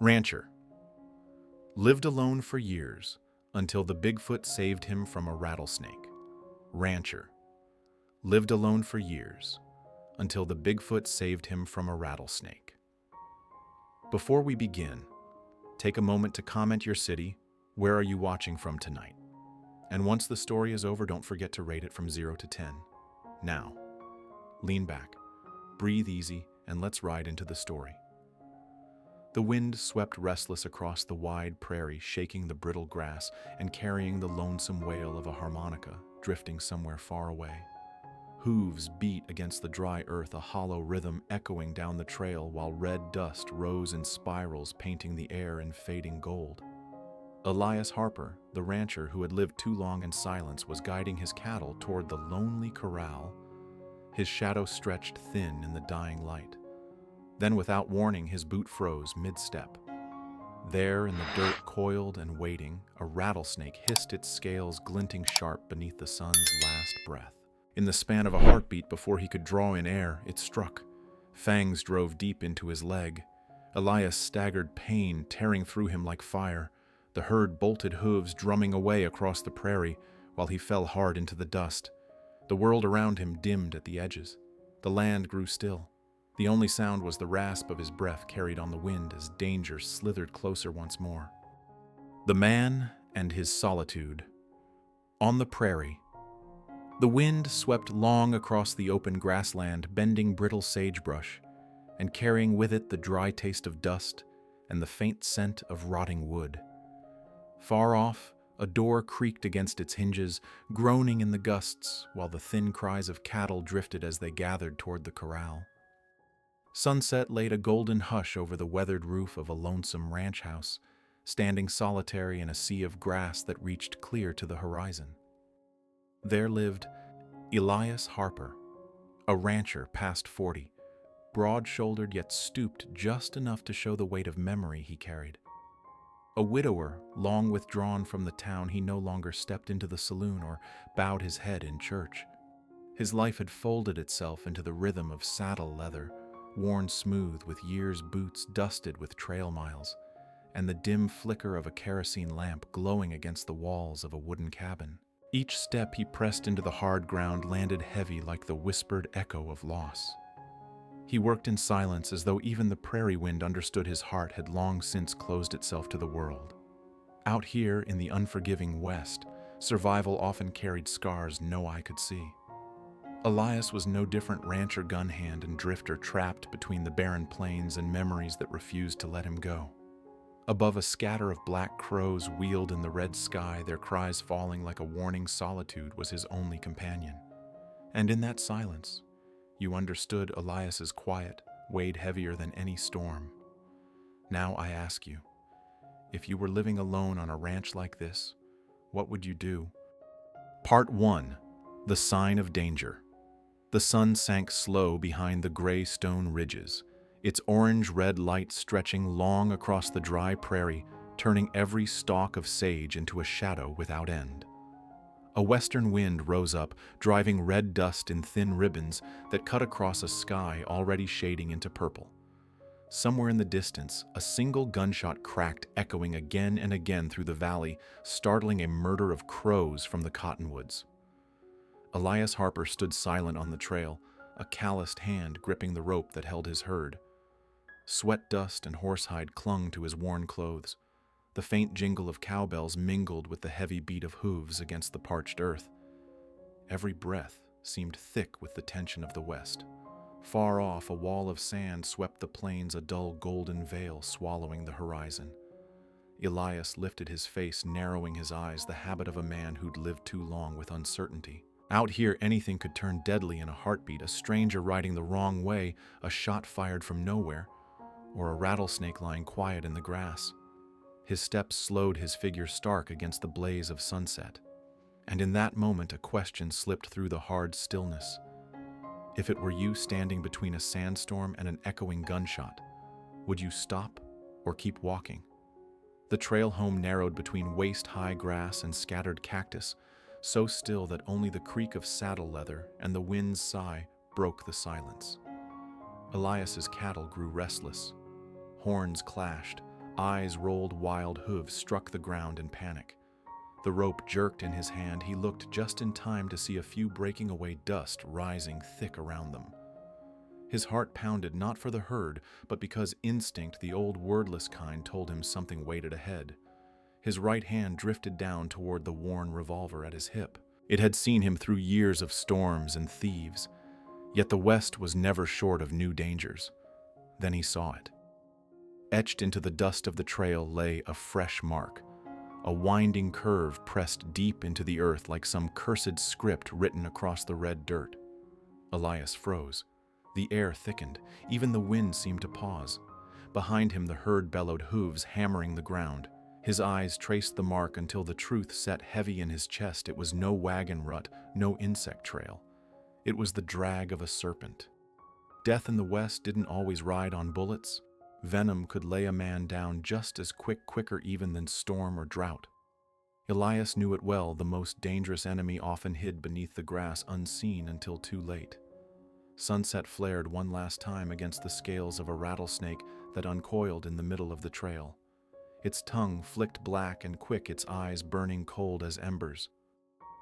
Rancher. Lived alone for years until the Bigfoot saved him from a rattlesnake. Rancher. Lived alone for years until the Bigfoot saved him from a rattlesnake. Before we begin, take a moment to comment your city. Where are you watching from tonight? And once the story is over, don't forget to rate it from 0 to 10. Now, lean back, breathe easy, and let's ride into the story. The wind swept restless across the wide prairie, shaking the brittle grass and carrying the lonesome wail of a harmonica drifting somewhere far away. Hooves beat against the dry earth, a hollow rhythm echoing down the trail while red dust rose in spirals, painting the air in fading gold. Elias Harper, the rancher who had lived too long in silence, was guiding his cattle toward the lonely corral. His shadow stretched thin in the dying light. Then, without warning, his boot froze mid-step. There, in the dirt, coiled and waiting, a rattlesnake hissed, its scales glinting sharp beneath the sun's last breath. In the span of a heartbeat, before he could draw in air, it struck. Fangs drove deep into his leg. Elias staggered, pain tearing through him like fire. The herd bolted, hooves drumming away across the prairie, while he fell hard into the dust. The world around him dimmed at the edges. The land grew still. The only sound was the rasp of his breath carried on the wind as danger slithered closer once more. The man and his solitude. On the prairie. The wind swept long across the open grassland, bending brittle sagebrush, and carrying with it the dry taste of dust and the faint scent of rotting wood. Far off, a door creaked against its hinges, groaning in the gusts, while the thin cries of cattle drifted as they gathered toward the corral. Sunset laid a golden hush over the weathered roof of a lonesome ranch house, standing solitary in a sea of grass that reached clear to the horizon. There lived Elias Harper, a rancher past 40, broad-shouldered yet stooped just enough to show the weight of memory he carried. A widower, long withdrawn from the town, he no longer stepped into the saloon or bowed his head in church. His life had folded itself into the rhythm of saddle leather, worn smooth with years' boots dusted with trail miles, and the dim flicker of a kerosene lamp glowing against the walls of a wooden cabin. Each step he pressed into the hard ground landed heavy like the whispered echo of loss. He worked in silence, as though even the prairie wind understood his heart had long since closed itself to the world. Out here in the unforgiving West, survival often carried scars no eye could see. Elias was no different, rancher, gun hand, and drifter trapped between the barren plains and memories that refused to let him go. Above, a scatter of black crows wheeled in the red sky, their cries falling like a warning. Solitude was his only companion. And in that silence, you understood Elias's quiet weighed heavier than any storm. Now I ask you, if you were living alone on a ranch like this, what would you do? Part 1. The Sign of Danger. The sun sank slow behind the gray stone ridges, its orange-red light stretching long across the dry prairie, turning every stalk of sage into a shadow without end. A western wind rose up, driving red dust in thin ribbons that cut across a sky already shading into purple. Somewhere in the distance, a single gunshot cracked, echoing again and again through the valley, startling a murder of crows from the cottonwoods. Elias Harper stood silent on the trail, a calloused hand gripping the rope that held his herd. Sweat dust and horsehide clung to his worn clothes. The faint jingle of cowbells mingled with the heavy beat of hooves against the parched earth. Every breath seemed thick with the tension of the west. Far off, a wall of sand swept the plains, a dull golden veil swallowing the horizon. Elias lifted his face, narrowing his eyes, the habit of a man who'd lived too long with uncertainty. Out here, anything could turn deadly in a heartbeat, a stranger riding the wrong way, a shot fired from nowhere, or a rattlesnake lying quiet in the grass. His steps slowed, his figure stark against the blaze of sunset. And in that moment, a question slipped through the hard stillness. If it were you standing between a sandstorm and an echoing gunshot, would you stop or keep walking? The trail home narrowed between waist-high grass and scattered cactus, so still that only the creak of saddle leather and the wind's sigh broke the silence. Elias's cattle grew restless. Horns clashed, Eyes rolled, wild hooves struck the ground in panic. The rope jerked in his hand. He looked just in time to see a few breaking away, dust rising thick around them. His heart pounded, not for the herd, but because instinct, the old wordless kind, told him something waited ahead. His right hand drifted down toward the worn revolver at his hip. It had seen him through years of storms and thieves, yet the West was never short of new dangers. Then he saw it. Etched into the dust of the trail lay a fresh mark, a winding curve pressed deep into the earth like some cursed script written across the red dirt. Elias froze. The air thickened. Even the wind seemed to pause. Behind him the herd bellowed, hooves hammering the ground. His eyes traced the mark until the truth set heavy in his chest. It was no wagon rut, no insect trail. It was the drag of a serpent. Death in the West didn't always ride on bullets. Venom could lay a man down just as quicker even than storm or drought. Elias knew it well. The most dangerous enemy often hid beneath the grass, unseen until too late. Sunset flared one last time against the scales of a rattlesnake that uncoiled in the middle of the trail. Its tongue flicked black and quick, its eyes burning cold as embers.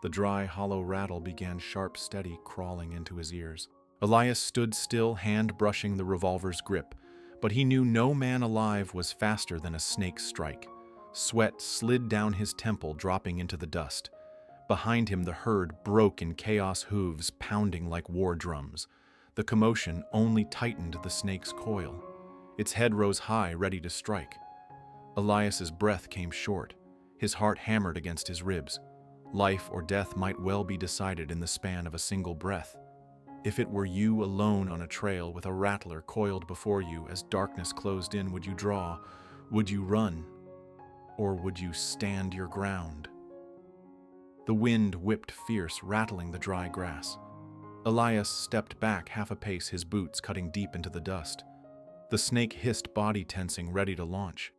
The dry, hollow rattle began sharp, steady, crawling into his ears. Elias stood still, hand brushing the revolver's grip, but he knew no man alive was faster than a snake's strike. Sweat slid down his temple, dropping into the dust. Behind him the herd broke in chaos, hooves pounding like war drums. The commotion only tightened the snake's coil. Its head rose high, ready to strike. Elias's breath came short. His heart hammered against his ribs. Life or death might well be decided in the span of a single breath. If it were you alone on a trail with a rattler coiled before you as darkness closed in, would you draw? Would you run? Or would you stand your ground? The wind whipped fierce, rattling the dry grass. Elias stepped back half a pace, his boots cutting deep into the dust. The snake hissed, body tensing, ready to launch.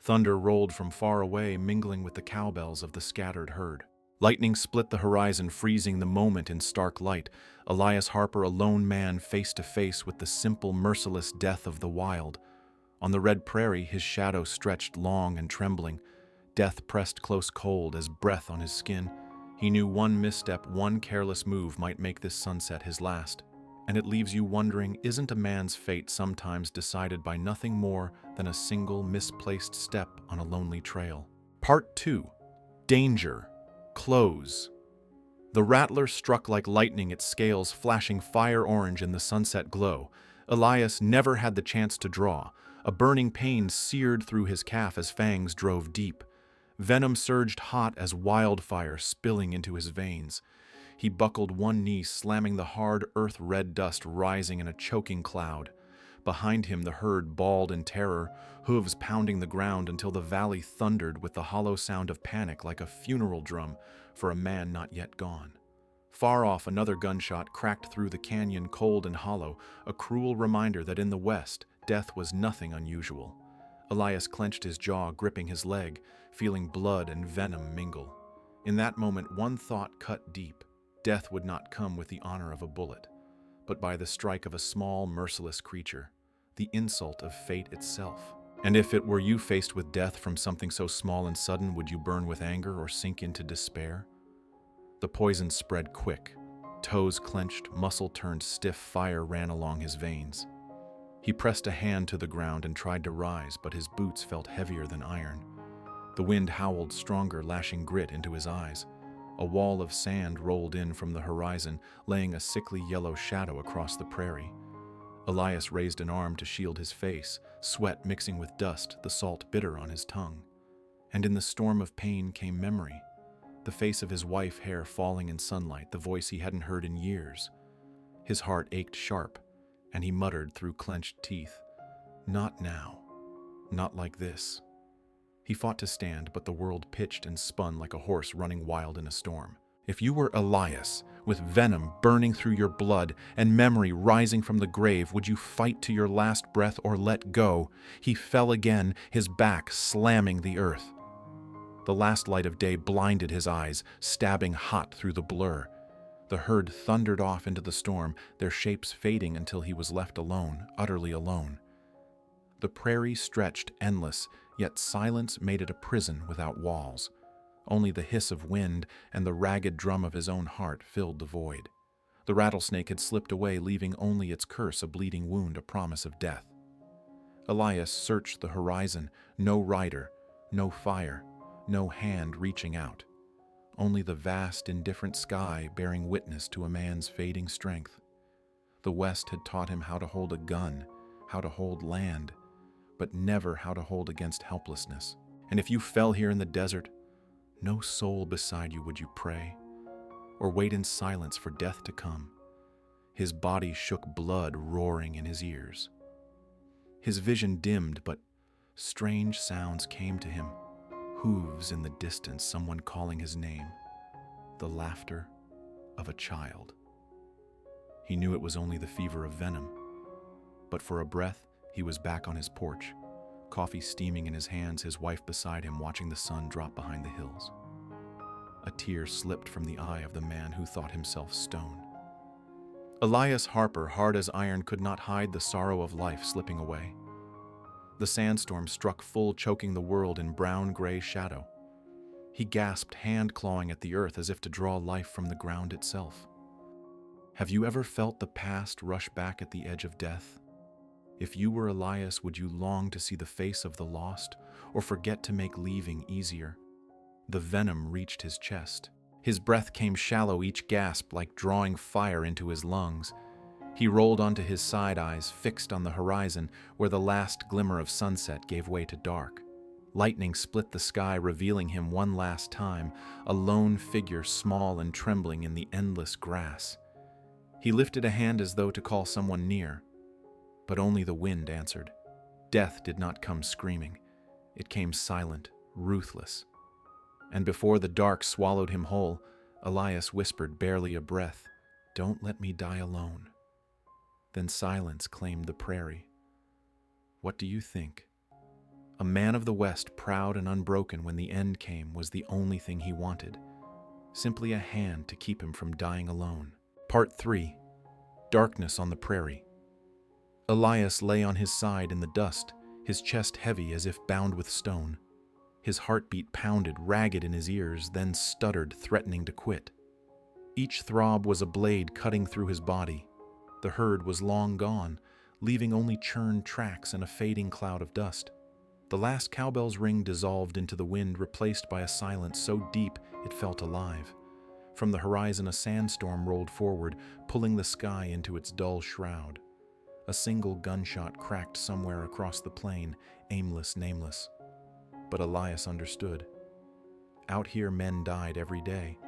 Thunder rolled from far away, mingling with the cowbells of the scattered herd. Lightning split the horizon, freezing the moment in stark light. Elias Harper, a lone man, face to face with the simple, merciless death of the wild. On the red prairie, his shadow stretched long and trembling. Death pressed close, cold as breath on his skin. He knew one misstep, one careless move might make this sunset his last. And it leaves you wondering, isn't a man's fate sometimes decided by nothing more than a single misplaced step on a lonely trail? Part 2. Danger. Close. The rattler struck like lightning, its scales flashing fire orange in the sunset glow. Elias never had the chance to draw. A burning pain seared through his calf as fangs drove deep. Venom surged hot as wildfire, spilling into his veins. He buckled one knee, slamming the hard earth-red dust rising in a choking cloud. Behind him the herd bawled in terror, hooves pounding the ground until the valley thundered with the hollow sound of panic like a funeral drum for a man not yet gone. Far off, another gunshot cracked through the canyon, cold and hollow, a cruel reminder that in the West, death was nothing unusual. Elias clenched his jaw, gripping his leg, feeling blood and venom mingle. In that moment, one thought cut deep. Death would not come with the honor of a bullet, but by the strike of a small, merciless creature, the insult of fate itself. And if it were you faced with death from something so small and sudden, would you burn with anger or sink into despair? The poison spread quick. Toes clenched, muscle turned stiff, fire ran along his veins. He pressed a hand to the ground and tried to rise, but his boots felt heavier than iron. The wind howled stronger, lashing grit into his eyes. A wall of sand rolled in from the horizon, laying a sickly yellow shadow across the prairie. Elias raised an arm to shield his face, sweat mixing with dust, the salt bitter on his tongue. And in the storm of pain came memory. The face of his wife, hair falling in sunlight, the voice he hadn't heard in years. His heart ached sharp, and he muttered through clenched teeth, "Not now. Not like this." He fought to stand, but the world pitched and spun like a horse running wild in a storm. If you were Elias, with venom burning through your blood and memory rising from the grave, would you fight to your last breath or let go? He fell again, his back slamming the earth. The last light of day blinded his eyes, stabbing hot through the blur. The herd thundered off into the storm, their shapes fading until he was left alone, utterly alone. The prairie stretched endless, Yet silence made it a prison without walls. Only the hiss of wind and the ragged drum of his own heart filled the void. The rattlesnake had slipped away, leaving only its curse a bleeding wound, a promise of death. Elias searched the horizon. No rider, no fire, no hand reaching out. Only the vast, indifferent sky bearing witness to a man's fading strength. The West had taught him how to hold a gun, how to hold land, but never how to hold against helplessness. And if you fell here in the desert, no soul beside you would you pray, or wait in silence for death to come. His body shook, blood roaring in his ears. His vision dimmed, but strange sounds came to him. Hooves in the distance, someone calling his name. The laughter of a child. He knew it was only the fever of venom. But for a breath, he was back on his porch, coffee steaming in his hands, his wife beside him watching the sun drop behind the hills. A tear slipped from the eye of the man who thought himself stone. Elias Harper, hard as iron, could not hide the sorrow of life slipping away. The sandstorm struck full, choking the world in brown-gray shadow. He gasped, hand-clawing at the earth as if to draw life from the ground itself. Have you ever felt the past rush back at the edge of death? If you were Elias, would you long to see the face of the lost, or forget to make leaving easier? The venom reached his chest. His breath came shallow, each gasp like drawing fire into his lungs. He rolled onto his side, eyes fixed on the horizon, where the last glimmer of sunset gave way to dark. Lightning split the sky, revealing him one last time, a lone figure, small and trembling in the endless grass. He lifted a hand as though to call someone near, but only the wind answered. Death did not come screaming. It came silent, ruthless. And before the dark swallowed him whole, Elias whispered, barely a breath, "Don't let me die alone." Then silence claimed the prairie. What do you think? A man of the West, proud and unbroken when the end came, was the only thing he wanted. Simply a hand to keep him from dying alone. Part 3. Darkness on the Prairie. Elias lay on his side in the dust, his chest heavy as if bound with stone. His heartbeat pounded, ragged in his ears, then stuttered, threatening to quit. Each throb was a blade cutting through his body. The herd was long gone, leaving only churned tracks and a fading cloud of dust. The last cowbell's ring dissolved into the wind, replaced by a silence so deep it felt alive. From the horizon, a sandstorm rolled forward, pulling the sky into its dull shroud. A single gunshot cracked somewhere across the plain, aimless, nameless. But Elias understood. Out here, men died every day.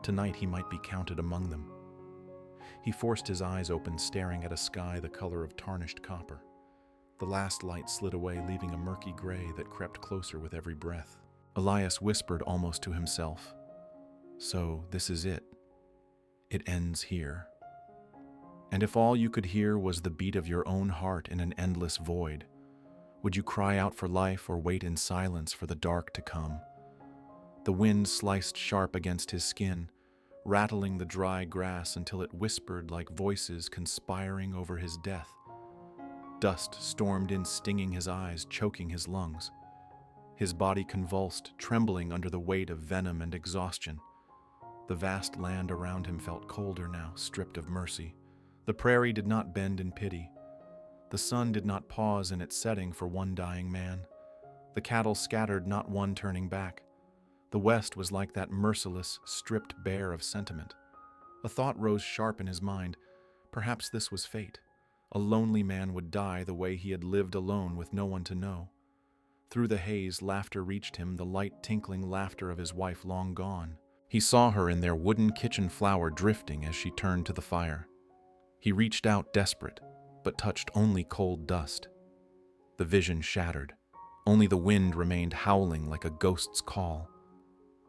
Tonight, he might be counted among them. He forced his eyes open, staring at a sky the color of tarnished copper. The last light slid away, leaving a murky gray that crept closer with every breath. Elias whispered almost to himself, "So this is it. It ends here." And if all you could hear was the beat of your own heart in an endless void, would you cry out for life or wait in silence for the dark to come? The wind sliced sharp against his skin, rattling the dry grass until it whispered like voices conspiring over his death. Dust stormed in, stinging his eyes, choking his lungs. His body convulsed, trembling under the weight of venom and exhaustion. The vast land around him felt colder now, stripped of mercy. The prairie did not bend in pity. The sun did not pause in its setting for one dying man. The cattle scattered, not one turning back. The West was like that merciless, stripped bare of sentiment. A thought rose sharp in his mind. Perhaps this was fate. A lonely man would die the way he had lived alone with no one to know. Through the haze, laughter reached him, the light, tinkling laughter of his wife long gone. He saw her in their wooden kitchen flower drifting as she turned to the fire. He reached out, desperate, but touched only cold dust. The vision shattered. Only the wind remained howling like a ghost's call.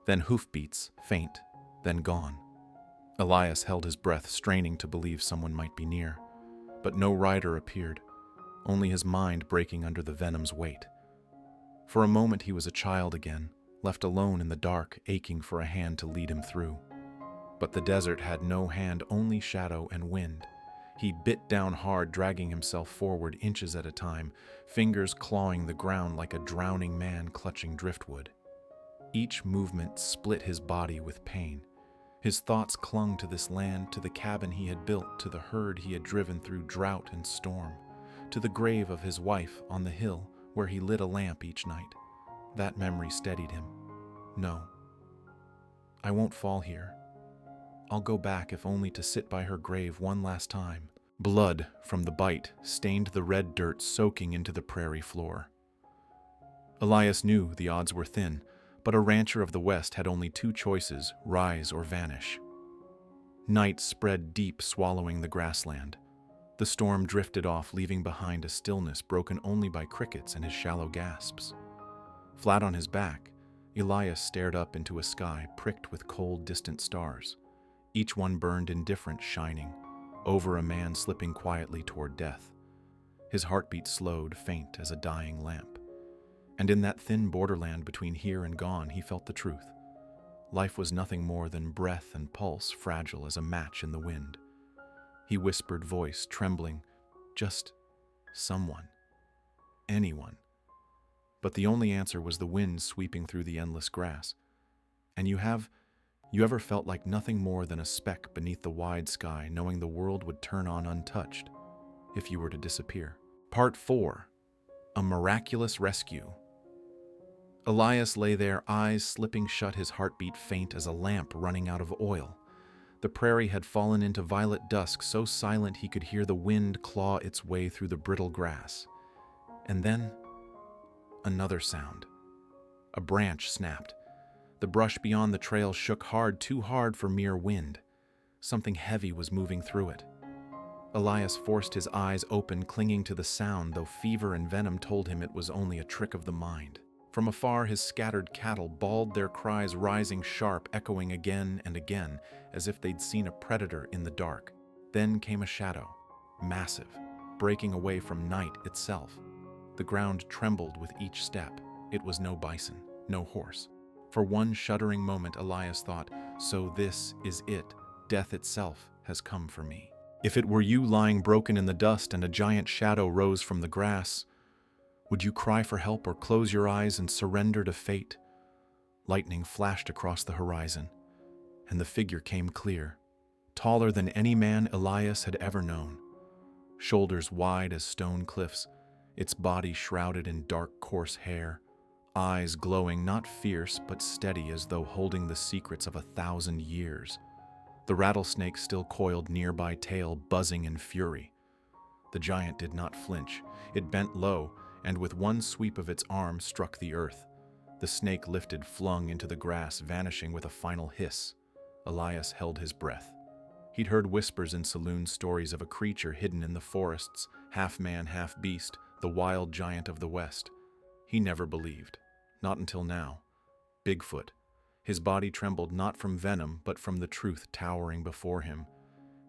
Then hoofbeats, faint, then gone. Elias held his breath, straining to believe someone might be near. But no rider appeared, only his mind breaking under the venom's weight. For a moment he was a child again, left alone in the dark, aching for a hand to lead him through. But the desert had no hand, only shadow and wind. He bit down hard, dragging himself forward inches at a time, fingers clawing the ground like a drowning man clutching driftwood. Each movement split his body with pain. His thoughts clung to this land, to the cabin he had built, to the herd he had driven through drought and storm, to the grave of his wife on the hill where he lit a lamp each night. That memory steadied him. No, I won't fall here. I'll go back if only to sit by her grave one last time. Blood from the bite stained the red dirt soaking into the prairie floor. Elias knew the odds were thin, but a rancher of the West had only two choices: rise or vanish. Night spread deep, swallowing the grassland. The storm drifted off, leaving behind a stillness broken only by crickets and his shallow gasps. Flat on his back, Elias stared up into a sky pricked with cold, distant stars. Each one burned indifferent, shining over a man slipping quietly toward death. His heartbeat slowed, faint as a dying lamp. And in that thin borderland between here and gone, he felt the truth. Life was nothing more than breath and pulse, fragile as a match in the wind. He whispered, voice trembling, just someone, anyone. But the only answer was the wind sweeping through the endless grass. And you ever felt like nothing more than a speck beneath the wide sky, knowing the world would turn on untouched if you were to disappear? Part 4. A Miraculous Rescue. Elias lay there, eyes slipping shut, his heartbeat faint as a lamp running out of oil. The prairie had fallen into violet dusk, so silent he could hear the wind claw its way through the brittle grass. And then, another sound. A branch snapped. The brush beyond the trail shook hard, too hard for mere wind. Something heavy was moving through it. Elias forced his eyes open, clinging to the sound, though fever and venom told him it was only a trick of the mind. From afar, his scattered cattle bawled, their cries rising sharp, echoing again and again, as if they'd seen a predator in the dark. Then came a shadow, massive, breaking away from night itself. The ground trembled with each step. It was no bison, no horse. For one shuddering moment, Elias thought, so this is it. Death itself has come for me. If it were you lying broken in the dust and a giant shadow rose from the grass, would you cry for help or close your eyes and surrender to fate? Lightning flashed across the horizon, and the figure came clear, taller than any man Elias had ever known. Shoulders wide as stone cliffs, its body shrouded in dark, coarse hair, eyes glowing, not fierce but steady, as though holding the secrets of 1,000 years. The rattlesnake still coiled nearby, tail buzzing in fury. The giant did not flinch. It bent low, and with one sweep of its arm struck the earth. The snake lifted, flung into the grass, vanishing with a final hiss. Elias held his breath. He'd heard whispers in saloon stories of a creature hidden in the forests, half man, half beast, the wild giant of the West. He never believed. Not until now. Bigfoot. His body trembled not from venom, but from the truth towering before him.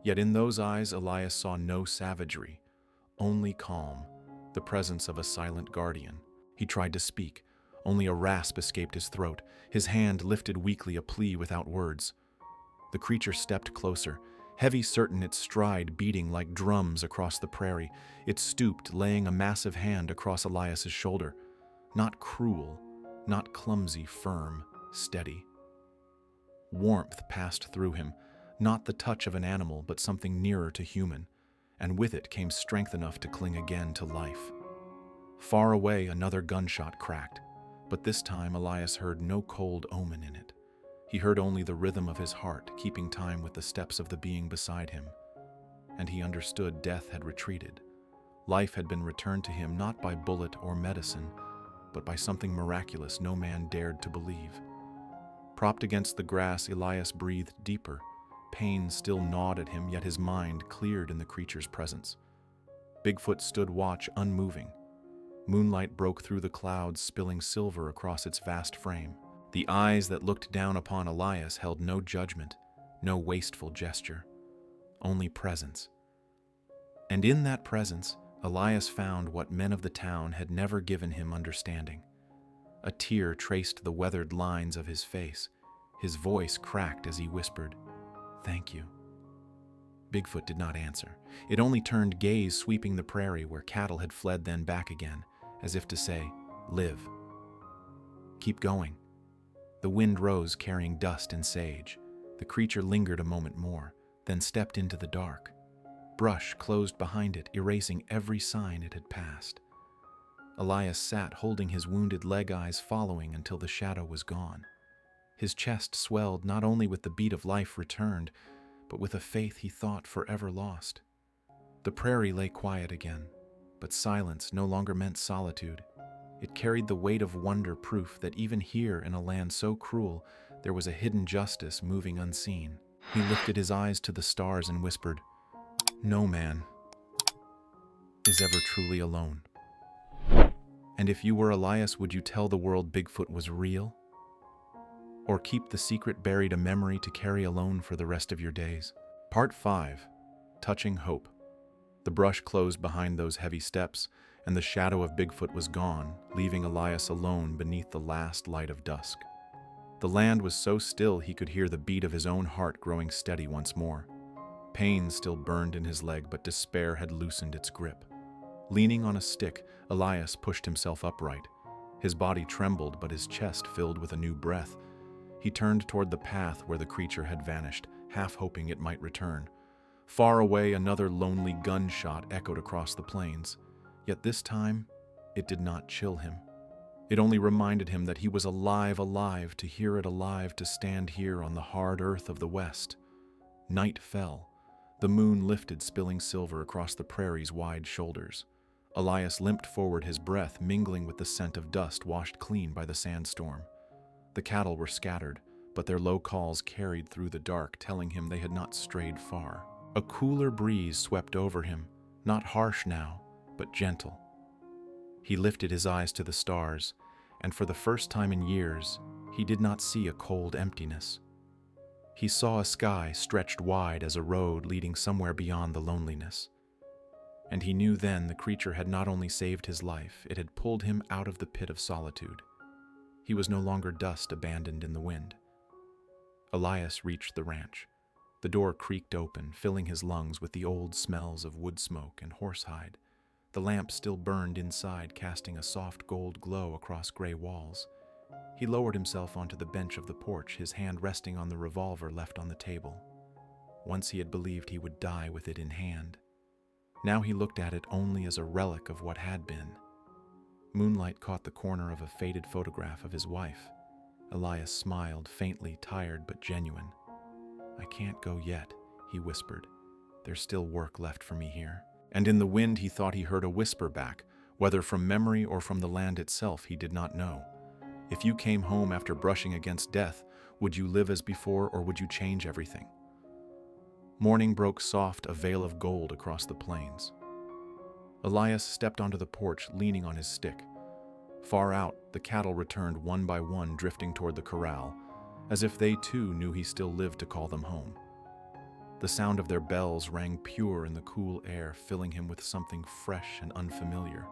Yet in those eyes, Elias saw no savagery, only calm, the presence of a silent guardian. He tried to speak. Only a rasp escaped his throat. His hand lifted weakly, a plea without words. The creature stepped closer, heavy, certain, its stride beating like drums across the prairie. It stooped, laying a massive hand across Elias's shoulder. Not cruel, not clumsy, firm, steady. Warmth passed through him, not the touch of an animal, but something nearer to human, and with it came strength enough to cling again to life. Far away, another gunshot cracked, but this time Elias heard no cold omen in it. He heard only the rhythm of his heart, keeping time with the steps of the being beside him. And he understood death had retreated. Life had been returned to him not by bullet or medicine, but by something miraculous no man dared to believe. Propped against the grass, Elias breathed deeper. Pain still gnawed at him, yet his mind cleared in the creature's presence. Bigfoot stood watch, unmoving. Moonlight broke through the clouds, spilling silver across its vast frame. The eyes that looked down upon Elias held no judgment, no wasteful gesture, only presence. And in that presence, Elias found what men of the town had never given him understanding. A tear traced the weathered lines of his face. His voice cracked as he whispered, "Thank you." Bigfoot did not answer. It only turned gaze sweeping the prairie where cattle had fled, then back again, as if to say, "Live. Keep going." The wind rose, carrying dust and sage. The creature lingered a moment more, then stepped into the dark. Brush closed behind it, erasing every sign it had passed. Elias sat, holding his wounded leg, eyes following until the shadow was gone. His chest swelled, not only with the beat of life returned, but with a faith he thought forever lost. The prairie lay quiet again, but silence no longer meant solitude. It carried the weight of wonder, proof that even here in a land so cruel, there was a hidden justice moving unseen. He lifted his eyes to the stars and whispered, "No man is ever truly alone." And if you were Elias, would you tell the world Bigfoot was real? Or keep the secret buried, a memory to carry alone for the rest of your days? Part 5. Touching Hope. The brush closed behind those heavy steps, and the shadow of Bigfoot was gone, leaving Elias alone beneath the last light of dusk. The land was so still he could hear the beat of his own heart growing steady once more. Pain still burned in his leg, but despair had loosened its grip. Leaning on a stick, Elias pushed himself upright. His body trembled, but his chest filled with a new breath. He turned toward the path where the creature had vanished, half hoping it might return. Far away, another lonely gunshot echoed across the plains. Yet this time, it did not chill him. It only reminded him that he was alive, to hear it alive, to stand here on the hard earth of the West. Night fell. The moon lifted, spilling silver across the prairie's wide shoulders. Elias limped forward, his breath mingling with the scent of dust washed clean by the sandstorm. The cattle were scattered, but their low calls carried through the dark, telling him they had not strayed far. A cooler breeze swept over him, not harsh now, but gentle. He lifted his eyes to the stars, and for the first time in years, he did not see a cold emptiness. He saw a sky stretched wide as a road leading somewhere beyond the loneliness. And he knew then the creature had not only saved his life, it had pulled him out of the pit of solitude. He was no longer dust abandoned in the wind. Elias reached the ranch. The door creaked open, filling his lungs with the old smells of wood smoke and horsehide. The lamp still burned inside, casting a soft gold glow across gray walls. He lowered himself onto the bench of the porch, his hand resting on the revolver left on the table. Once he had believed he would die with it in hand. Now he looked at it only as a relic of what had been. Moonlight caught the corner of a faded photograph of his wife. Elias smiled, faintly, tired but genuine. "I can't go yet," he whispered. "There's still work left for me here." And in the wind he thought he heard a whisper back, whether from memory or from the land itself he did not know. "If you came home after brushing against death, would you live as before, or would you change everything?" Morning broke soft, a veil of gold across the plains. Elias stepped onto the porch, leaning on his stick. Far out, the cattle returned one by one, drifting toward the corral, as if they too knew he still lived to call them home. The sound of their bells rang pure in the cool air, filling him with something fresh and unfamiliar.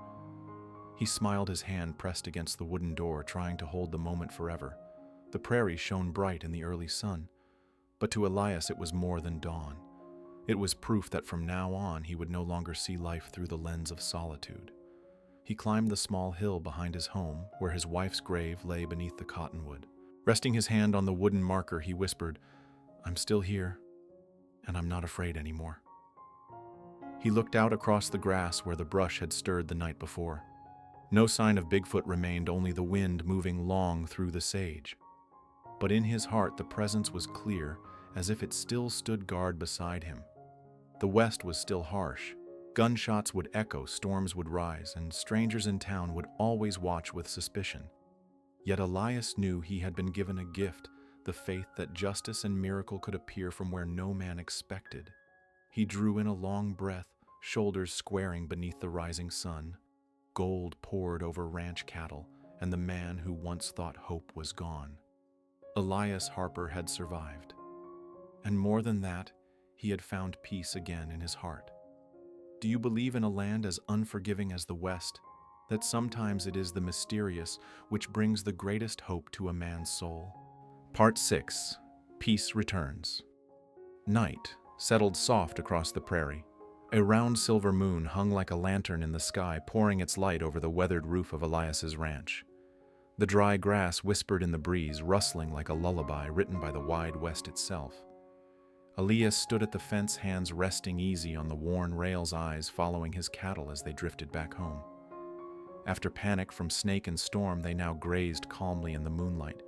He smiled, his hand pressed against the wooden door, trying to hold the moment forever. The prairie shone bright in the early sun, but to Elias it was more than dawn. It was proof that from now on he would no longer see life through the lens of solitude. He climbed the small hill behind his home, where his wife's grave lay beneath the cottonwood. Resting his hand on the wooden marker, he whispered, "I'm still here, and I'm not afraid anymore." He looked out across the grass where the brush had stirred the night before. No sign of Bigfoot remained, only the wind moving long through the sage. But in his heart the presence was clear, as if it still stood guard beside him. The west was still harsh. Gunshots would echo, storms would rise, and strangers in town would always watch with suspicion. Yet Elias knew he had been given a gift, the faith that justice and miracle could appear from where no man expected. He drew in a long breath, shoulders squaring beneath the rising sun. Gold poured over ranch cattle and the man who once thought hope was gone. Elias Harper had survived. And more than that, he had found peace again in his heart. Do you believe in a land as unforgiving as the West, that sometimes it is the mysterious which brings the greatest hope to a man's soul? Part 6. Peace Returns. Night settled soft across the prairie. A round silver moon hung like a lantern in the sky, pouring its light over the weathered roof of Elias's ranch. The dry grass whispered in the breeze, rustling like a lullaby written by the wildwest itself. Elias stood at the fence, hands resting easy on the worn rails, eyes following his cattle as they drifted back home. After panic from snake and storm, they now grazed calmly in the moonlight.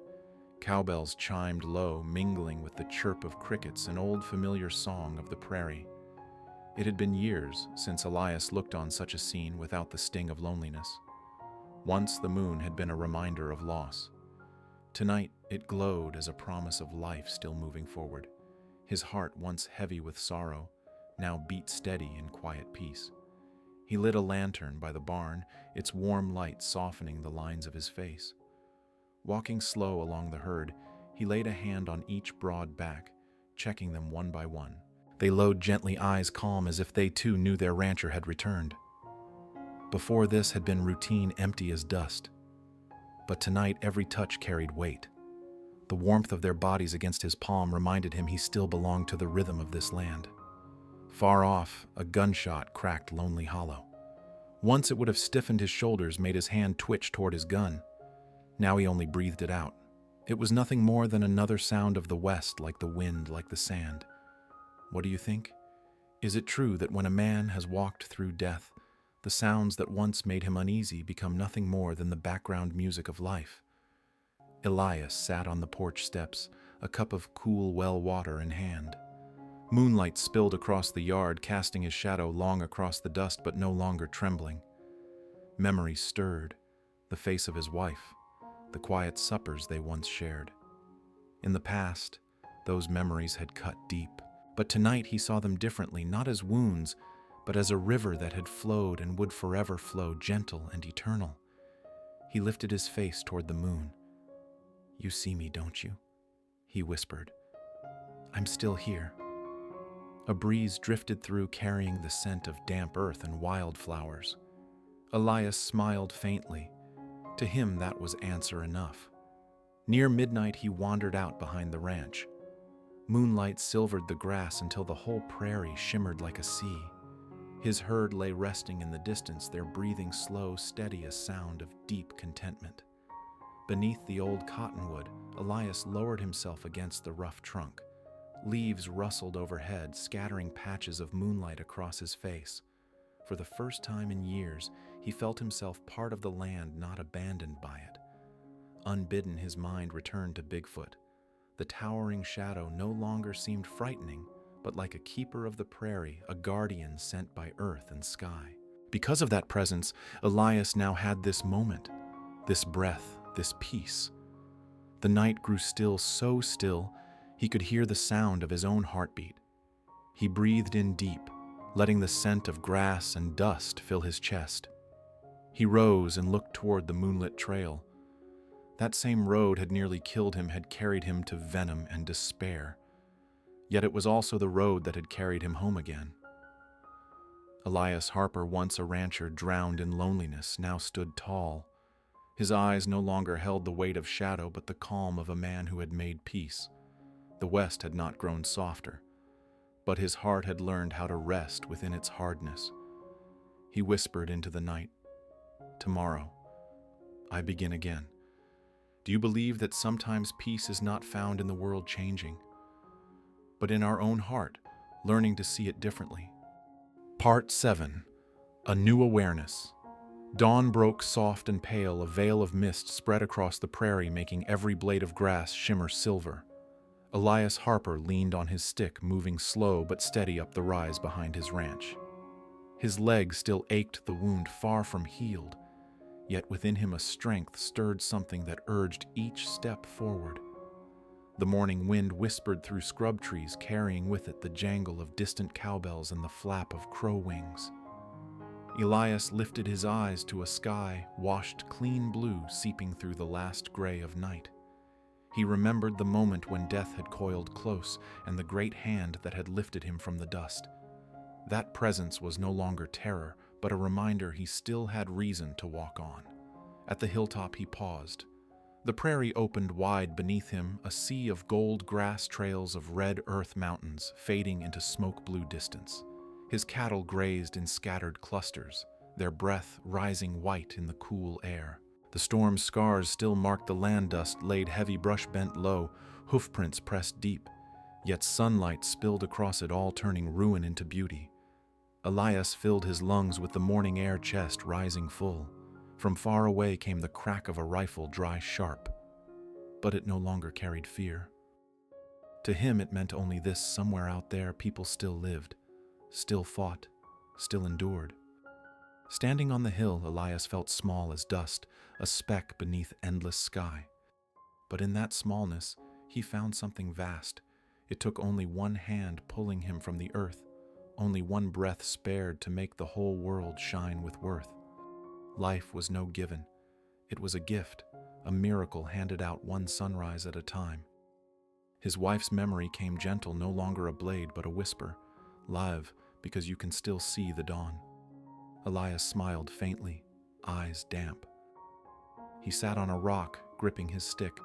Cowbells chimed low, mingling with the chirp of crickets, an old familiar song of the prairie. It had been years since Elias looked on such a scene without the sting of loneliness. Once the moon had been a reminder of loss. Tonight it glowed as a promise of life still moving forward. His heart, once heavy with sorrow, now beat steady in quiet peace. He lit a lantern by the barn, its warm light softening the lines of his face. Walking slow along the herd, he laid a hand on each broad back, checking them one by one. They lowed gently, eyes calm as if they too knew their rancher had returned. Before this had been routine, empty as dust. But tonight every touch carried weight. The warmth of their bodies against his palm reminded him he still belonged to the rhythm of this land. Far off, a gunshot cracked Lonely Hollow. Once it would have stiffened his shoulders, made his hand twitch toward his gun. Now he only breathed it out. It was nothing more than another sound of the west, like the wind, like the sand. What do you think? Is it true that when a man has walked through death, the sounds that once made him uneasy become nothing more than the background music of life? Elias sat on the porch steps, a cup of cool well water in hand. Moonlight spilled across the yard, casting his shadow long across the dust, but no longer trembling. Memories stirred, the face of his wife, the quiet suppers they once shared. In the past, those memories had cut deep, but tonight he saw them differently, not as wounds, but as a river that had flowed and would forever flow, gentle and eternal. He lifted his face toward the moon. "You see me, don't you?" he whispered. "I'm still here." A breeze drifted through, carrying the scent of damp earth and wildflowers. Elias smiled faintly. To him, that was answer enough. Near midnight, he wandered out behind the ranch. Moonlight silvered the grass until the whole prairie shimmered like a sea. His herd lay resting in the distance, their breathing slow, steady, a sound of deep contentment. Beneath the old cottonwood, Elias lowered himself against the rough trunk. Leaves rustled overhead, scattering patches of moonlight across his face. For the first time in years, he felt himself part of the land, not abandoned by it. Unbidden, his mind returned to Bigfoot. The towering shadow no longer seemed frightening, but like a keeper of the prairie, a guardian sent by earth and sky. Because of that presence, Elias now had this moment, this breath, this peace. The night grew still, so still, he could hear the sound of his own heartbeat. He breathed in deep, letting the scent of grass and dust fill his chest. He rose and looked toward the moonlit trail. That same road had nearly killed him, had carried him to venom and despair. Yet it was also the road that had carried him home again. Elias Harper, once a rancher drowned in loneliness, now stood tall. His eyes no longer held the weight of shadow, but the calm of a man who had made peace. The West had not grown softer, but his heart had learned how to rest within its hardness. He whispered into the night, "Tomorrow, I begin again." Do you believe that sometimes peace is not found in the world changing, but in our own heart, learning to see it differently? Part 7. A New Awareness. Dawn broke soft and pale, a veil of mist spread across the prairie, making every blade of grass shimmer silver. Elias Harper leaned on his stick, moving slow but steady up the rise behind his ranch. His leg still ached, the wound far from healed, yet within him a strength stirred something that urged each step forward. The morning wind whispered through scrub trees, carrying with it the jangle of distant cowbells and the flap of crow wings. Elias lifted his eyes to a sky washed clean blue, seeping through the last gray of night. He remembered the moment when death had coiled close and the great hand that had lifted him from the dust. That presence was no longer terror, but a reminder he still had reason to walk on. At the hilltop he paused. The prairie opened wide beneath him, a sea of gold grass trails of red earth mountains fading into smoke-blue distance. His cattle grazed in scattered clusters, their breath rising white in the cool air. The storm's scars still marked the land dust laid heavy brush bent low, hoofprints pressed deep, yet sunlight spilled across it all, turning ruin into beauty. Elias filled his lungs with the morning air, chest rising full. From far away came the crack of a rifle, dry sharp, but it no longer carried fear. To him it meant only this: somewhere out there people still lived, still fought, still endured. Standing on the hill, Elias felt small as dust, a speck beneath endless sky. But in that smallness, he found something vast. It took only one hand pulling him from the earth, only one breath spared to make the whole world shine with worth. Life was no given. It was a gift, a miracle handed out one sunrise at a time. His wife's memory came gentle, no longer a blade but a whisper. Live, because you can still see the dawn. Elias smiled faintly, eyes damp. He sat on a rock, gripping his stick.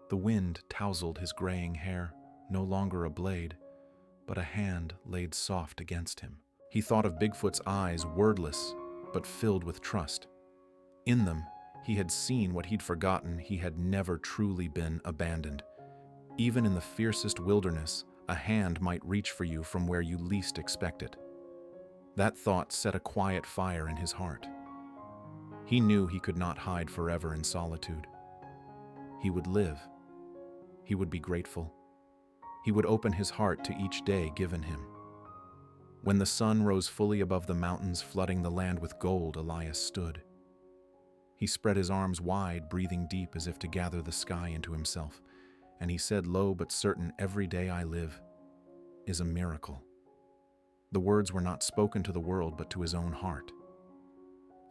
The wind tousled his graying hair, no longer a blade, but a hand laid soft against him. He thought of Bigfoot's eyes, wordless, but filled with trust. In them, he had seen what he'd forgotten: he had never truly been abandoned. Even in the fiercest wilderness, a hand might reach for you from where you least expect it. That thought set a quiet fire in his heart. He knew he could not hide forever in solitude. He would live. He would be grateful. He would open his heart to each day given him. When the sun rose fully above the mountains, flooding the land with gold, Elias stood. He spread his arms wide, breathing deep as if to gather the sky into himself, and he said low but certain, "Every day I live is a miracle." The words were not spoken to the world but to his own heart.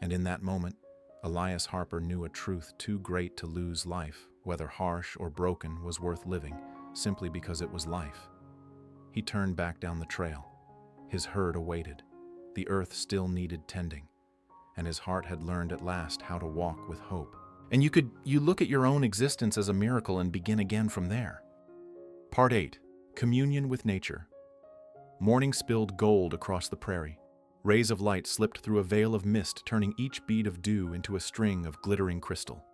And in that moment, Elias Harper knew a truth too great to lose. Life, whether harsh or broken, was worth living, simply because it was life. He turned back down the trail. His herd awaited. The earth still needed tending, and his heart had learned at last how to walk with hope. And you look at your own existence as a miracle and begin again from there. Part 8. Communion with Nature. Morning spilled gold across the prairie. Rays of light slipped through a veil of mist, turning each bead of dew into a string of glittering crystal.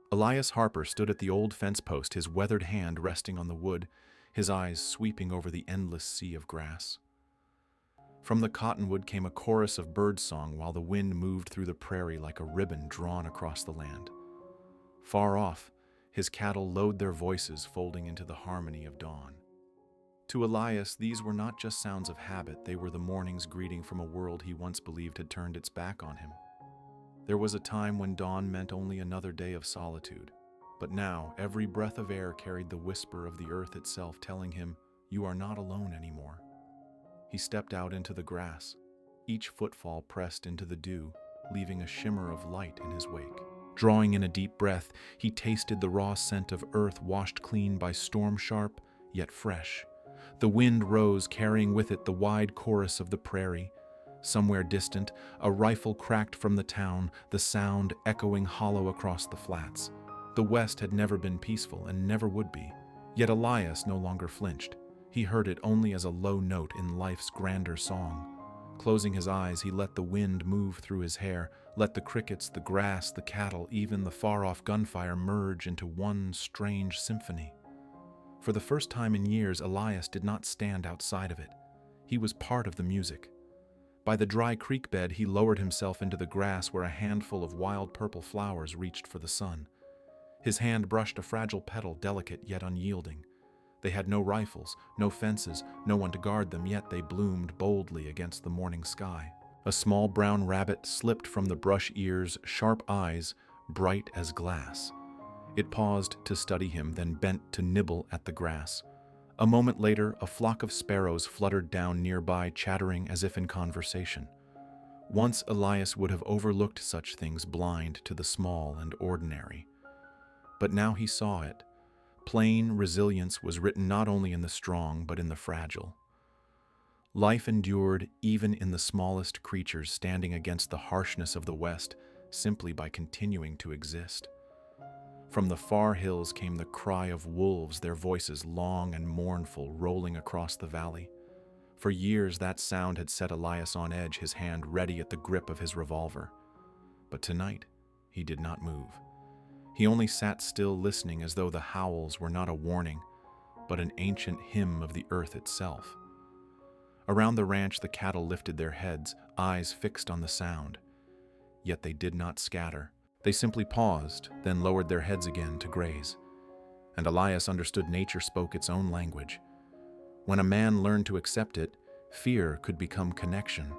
Elias Harper stood at the old fence post, his weathered hand resting on the wood, his eyes sweeping over the endless sea of grass. From the cottonwood came a chorus of birdsong while the wind moved through the prairie like a ribbon drawn across the land. Far off, his cattle lowed their voices, folding into the harmony of dawn. To Elias, these were not just sounds of habit, they were the morning's greeting from a world he once believed had turned its back on him. There was a time when dawn meant only another day of solitude, but now every breath of air carried the whisper of the earth itself, telling him, "You are not alone anymore." He stepped out into the grass. Each footfall pressed into the dew, leaving a shimmer of light in his wake. Drawing in a deep breath, he tasted the raw scent of earth washed clean by storm, sharp yet fresh. The wind rose, carrying with it the wide chorus of the prairie. Somewhere distant, a rifle cracked from the town, the sound echoing hollow across the flats. The West had never been peaceful and never would be, yet Elias no longer flinched. He heard it only as a low note in life's grander song. Closing his eyes, he let the wind move through his hair, let the crickets, the grass, the cattle, even the far-off gunfire merge into one strange symphony. For the first time in years, Elias did not stand outside of it. He was part of the music. By the dry creek bed, he lowered himself into the grass where a handful of wild purple flowers reached for the sun. His hand brushed a fragile petal, delicate yet unyielding. They had no rifles, no fences, no one to guard them, yet they bloomed boldly against the morning sky. A small brown rabbit slipped from the brush ears, sharp eyes, bright as glass. It paused to study him, then bent to nibble at the grass. A moment later, a flock of sparrows fluttered down nearby, chattering as if in conversation. Once Elias would have overlooked such things, blind to the small and ordinary. But now he saw it. Plain resilience was written not only in the strong, but in the fragile. Life endured even in the smallest creatures, standing against the harshness of the West simply by continuing to exist. From the far hills came the cry of wolves, their voices long and mournful, rolling across the valley. For years that sound had set Elias on edge, his hand ready at the grip of his revolver. But tonight, he did not move. He only sat still, listening, as though the howls were not a warning, but an ancient hymn of the earth itself. Around the ranch, the cattle lifted their heads, eyes fixed on the sound. Yet they did not scatter. They simply paused, then lowered their heads again to graze. And Elias understood nature spoke its own language. When a man learned to accept it, fear could become connection.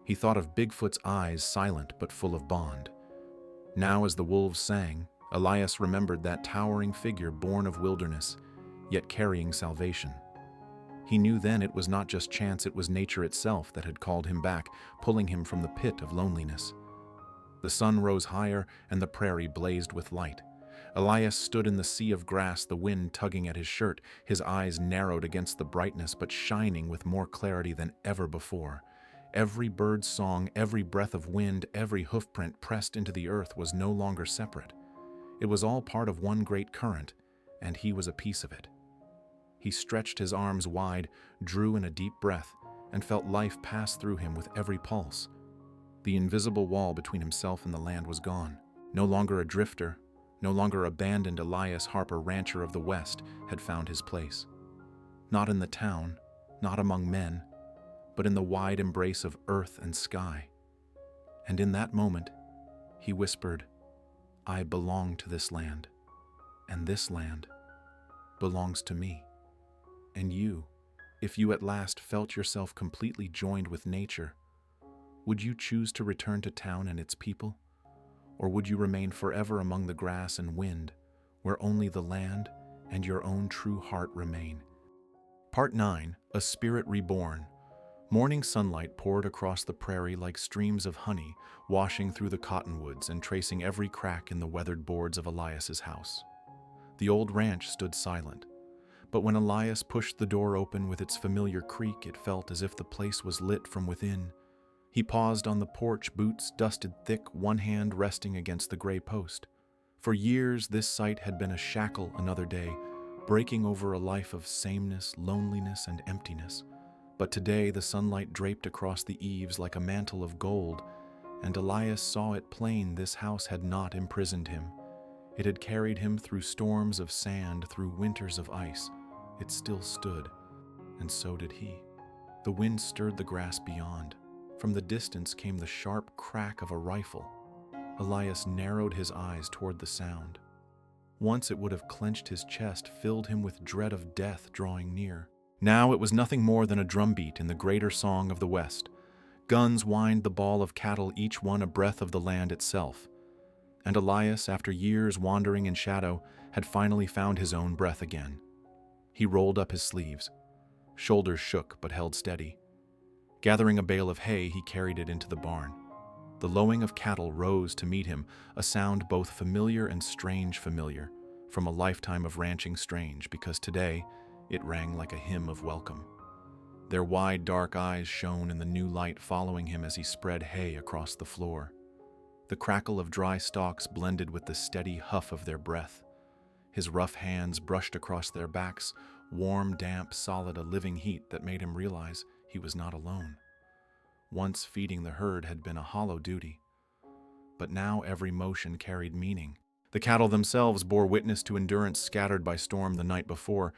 He thought of Bigfoot's eyes, silent but full of bond. Now, as the wolves sang, Elias remembered that towering figure born of wilderness, yet carrying salvation. He knew then it was not just chance, it was nature itself that had called him back, pulling him from the pit of loneliness. The sun rose higher, and the prairie blazed with light. Elias stood in the sea of grass, the wind tugging at his shirt, his eyes narrowed against the brightness but shining with more clarity than ever before. Every bird's song, every breath of wind, every hoofprint pressed into the earth was no longer separate. It was all part of one great current, and he was a piece of it. He stretched his arms wide, drew in a deep breath, and felt life pass through him with every pulse. The invisible wall between himself and the land was gone. No longer a drifter, no longer abandoned, Elias Harper, rancher of the West, had found his place. Not in the town, not among men, but in the wide embrace of earth and sky. And in that moment, he whispered, "I belong to this land, and this land belongs to me." And you, if you at last felt yourself completely joined with nature, would you choose to return to town and its people? Or would you remain forever among the grass and wind, where only the land and your own true heart remain? Part 9, A Spirit Reborn. Morning sunlight poured across the prairie like streams of honey, washing through the cottonwoods and tracing every crack in the weathered boards of Elias's house. The old ranch stood silent, but when Elias pushed the door open with its familiar creak, it felt as if the place was lit from within. He paused on the porch, boots dusted thick, one hand resting against the gray post. For years, this site had been a shackle another day, breaking over a life of sameness, loneliness, and emptiness. But today, the sunlight draped across the eaves like a mantle of gold, and Elias saw it plain. This house had not imprisoned him. It had carried him through storms of sand, through winters of ice. It still stood, and so did he. The wind stirred the grass beyond. From the distance came the sharp crack of a rifle. Elias narrowed his eyes toward the sound. Once it would have clenched his chest, filled him with dread of death drawing near. Now it was nothing more than a drumbeat in the greater song of the West. Guns whined the ball of cattle, each one a breath of the land itself. And Elias, after years wandering in shadow, had finally found his own breath again. He rolled up his sleeves. Shoulders shook but held steady. Gathering a bale of hay, he carried it into the barn. The lowing of cattle rose to meet him, a sound both familiar and strange familiar, from a lifetime of ranching strange, because today it rang like a hymn of welcome. Their wide, dark eyes shone in the new light, following him as he spread hay across the floor. The crackle of dry stalks blended with the steady huff of their breath. His rough hands brushed across their backs, warm, damp, solid, a living heat that made him realize he was not alone. Once feeding the herd had been a hollow duty, but now every motion carried meaning. The cattle themselves bore witness to endurance scattered by storm the night before,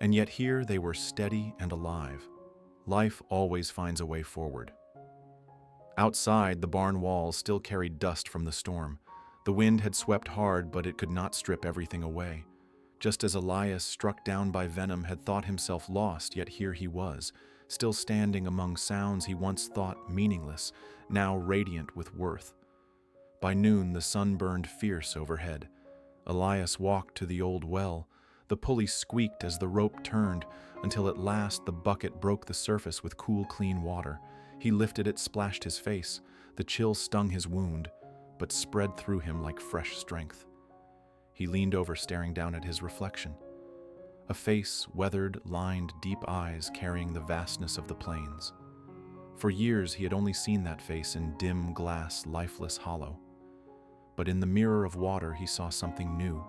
and yet here they were steady and alive. Life always finds a way forward. Outside, the barn walls still carried dust from the storm. The wind had swept hard, but it could not strip everything away. Just as Elias, struck down by venom, had thought himself lost, yet here he was, still standing among sounds he once thought meaningless, now radiant with worth. By noon, the sun burned fierce overhead. Elias walked to the old well. The pulley squeaked as the rope turned, until at last the bucket broke the surface with cool, clean water. He lifted it, splashed his face. The chill stung his wound, but spread through him like fresh strength. He leaned over, staring down at his reflection. A face, weathered, lined, deep eyes carrying the vastness of the plains. For years he had only seen that face in dim glass, lifeless hollow. But in the mirror of water he saw something new,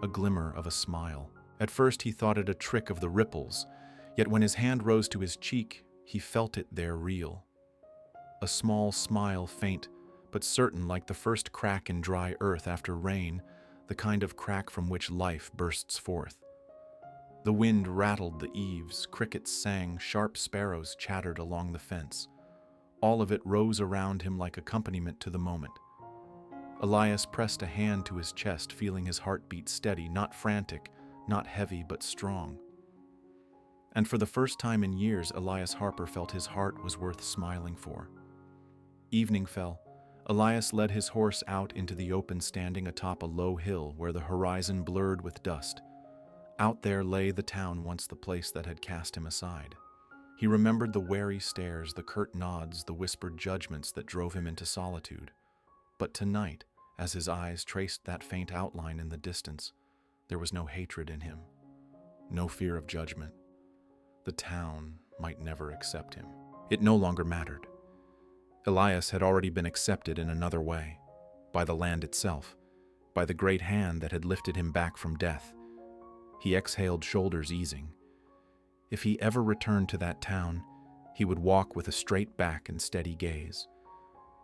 a glimmer of a smile. At first he thought it a trick of the ripples, yet when his hand rose to his cheek, he felt it there real. A small smile, faint, but certain, like the first crack in dry earth after rain, the kind of crack from which life bursts forth. The wind rattled the eaves, crickets sang, sharp sparrows chattered along the fence. All of it rose around him like accompaniment to the moment. Elias pressed a hand to his chest, feeling his heart beat steady, not frantic, not heavy, but strong. And for the first time in years, Elias Harper felt his heart was worth smiling for. Evening fell. Elias led his horse out into the open, standing atop a low hill where the horizon blurred with dust. Out there lay the town, once the place that had cast him aside. He remembered the wary stares, the curt nods, the whispered judgments that drove him into solitude. But tonight, as his eyes traced that faint outline in the distance, there was no hatred in him, no fear of judgment. The town might never accept him. It no longer mattered. Elias had already been accepted in another way, by the land itself, by the great hand that had lifted him back from death. He exhaled, shoulders easing. If he ever returned to that town, he would walk with a straight back and steady gaze.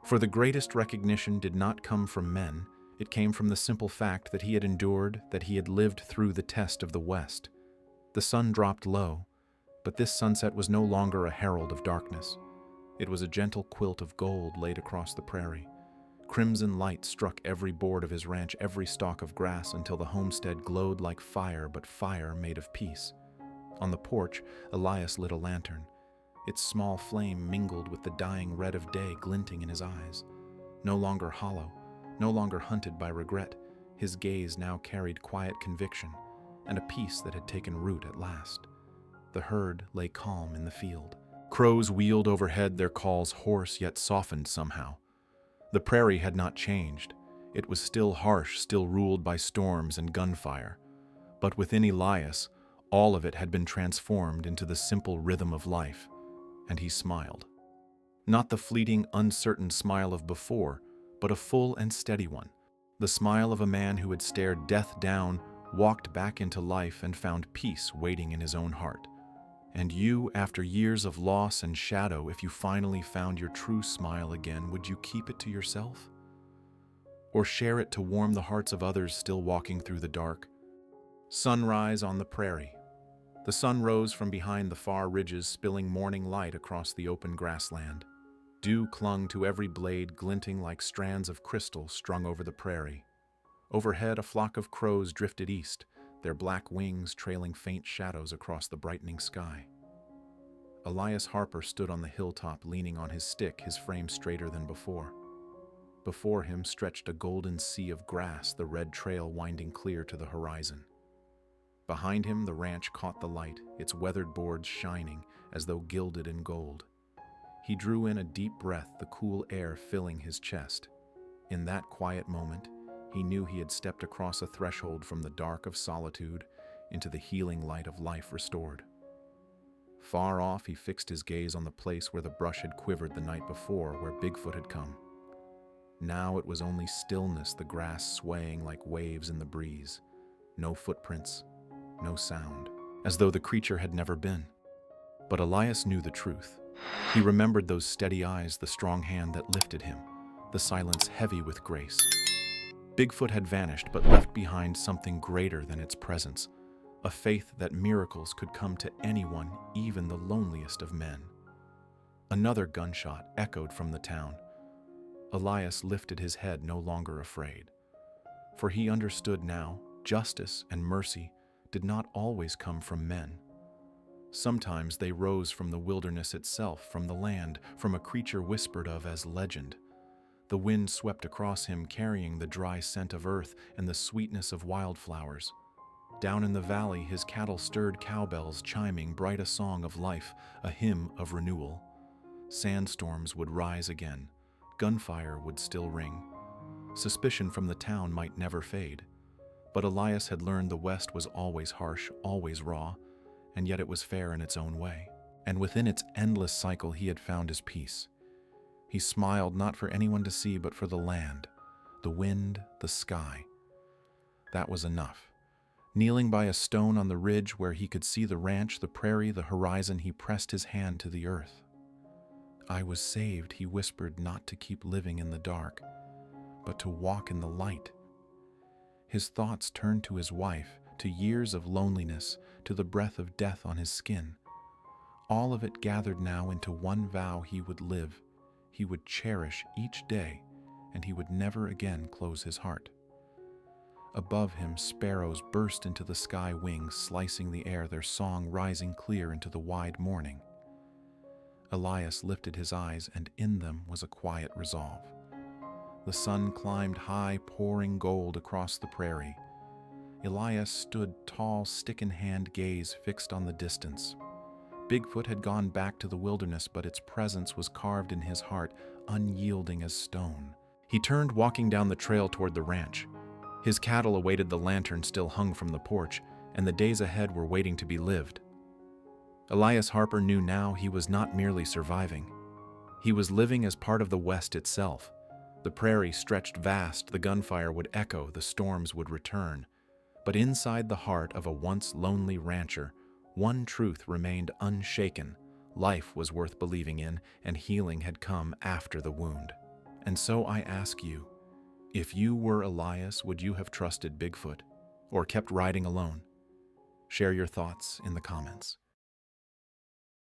For the greatest recognition did not come from men, it came from the simple fact that he had endured, that he had lived through the test of the West. The sun dropped low, but this sunset was no longer a herald of darkness. It was a gentle quilt of gold laid across the prairie. Crimson light struck every board of his ranch, every stalk of grass, until the homestead glowed like fire, but fire made of peace. On the porch, Elias lit a lantern. Its small flame mingled with the dying red of day glinting in his eyes. No longer hollow, no longer hunted by regret, his gaze now carried quiet conviction and a peace that had taken root at last. The herd lay calm in the field. Crows wheeled overhead, their calls hoarse yet softened somehow. The prairie had not changed. It was still harsh, still ruled by storms and gunfire. But within Elias, all of it had been transformed into the simple rhythm of life, and he smiled. Not the fleeting, uncertain smile of before, but a full and steady one. The smile of a man who had stared death down, walked back into life, and found peace waiting in his own heart. And you, after years of loss and shadow, if you finally found your true smile again, would you keep it to yourself? Or share it to warm the hearts of others still walking through the dark? Sunrise on the prairie. The sun rose from behind the far ridges, spilling morning light across the open grassland. Dew clung to every blade, glinting like strands of crystal strung over the prairie. Overhead, a flock of crows drifted east, their black wings trailing faint shadows across the brightening sky. Elias Harper stood on the hilltop, leaning on his stick, his frame straighter than before. Before him stretched a golden sea of grass, the red trail winding clear to the horizon. Behind him, the ranch caught the light, its weathered boards shining as though gilded in gold. He drew in a deep breath, the cool air filling his chest. In that quiet moment, he knew he had stepped across a threshold from the dark of solitude into the healing light of life restored. Far off, he fixed his gaze on the place where the brush had quivered the night before, where Bigfoot had come. Now it was only stillness, the grass swaying like waves in the breeze. No footprints, no sound, as though the creature had never been. But Elias knew the truth. He remembered those steady eyes, the strong hand that lifted him, the silence heavy with grace. Bigfoot had vanished, but left behind something greater than its presence, a faith that miracles could come to anyone, even the loneliest of men. Another gunshot echoed from the town. Elias lifted his head, no longer afraid. For he understood now, justice and mercy did not always come from men. Sometimes they rose from the wilderness itself, from the land, from a creature whispered of as legend. The wind swept across him, carrying the dry scent of earth and the sweetness of wildflowers. Down in the valley, his cattle stirred cowbells, chiming bright a song of life, a hymn of renewal. Sandstorms would rise again. Gunfire would still ring. Suspicion from the town might never fade. But Elias had learned the West was always harsh, always raw, and yet it was fair in its own way. And within its endless cycle, he had found his peace. He smiled not for anyone to see, but for the land, the wind, the sky. That was enough. Kneeling by a stone on the ridge where he could see the ranch, the prairie, the horizon, he pressed his hand to the earth. "I was saved," he whispered, "not to keep living in the dark, but to walk in the light." His thoughts turned to his wife, to years of loneliness, to the breath of death on his skin. All of it gathered now into one vow: he would live, he would cherish each day, and he would never again close his heart. Above him, sparrows burst into the sky, wings slicing the air, their song rising clear into the wide morning. Elias lifted his eyes, and in them was a quiet resolve. The sun climbed high, pouring gold across the prairie. Elias stood tall, stick in hand, gaze fixed on the distance. Bigfoot had gone back to the wilderness, but its presence was carved in his heart, unyielding as stone. He turned, walking down the trail toward the ranch. His cattle awaited, the lantern still hung from the porch, and the days ahead were waiting to be lived. Elias Harper knew now he was not merely surviving. He was living as part of the West itself. The prairie stretched vast, the gunfire would echo, the storms would return. But inside the heart of a once lonely rancher, one truth remained unshaken: life was worth believing in, and healing had come after the wound. And so I ask you, if you were Elias, would you have trusted Bigfoot, or kept riding alone? Share your thoughts in the comments.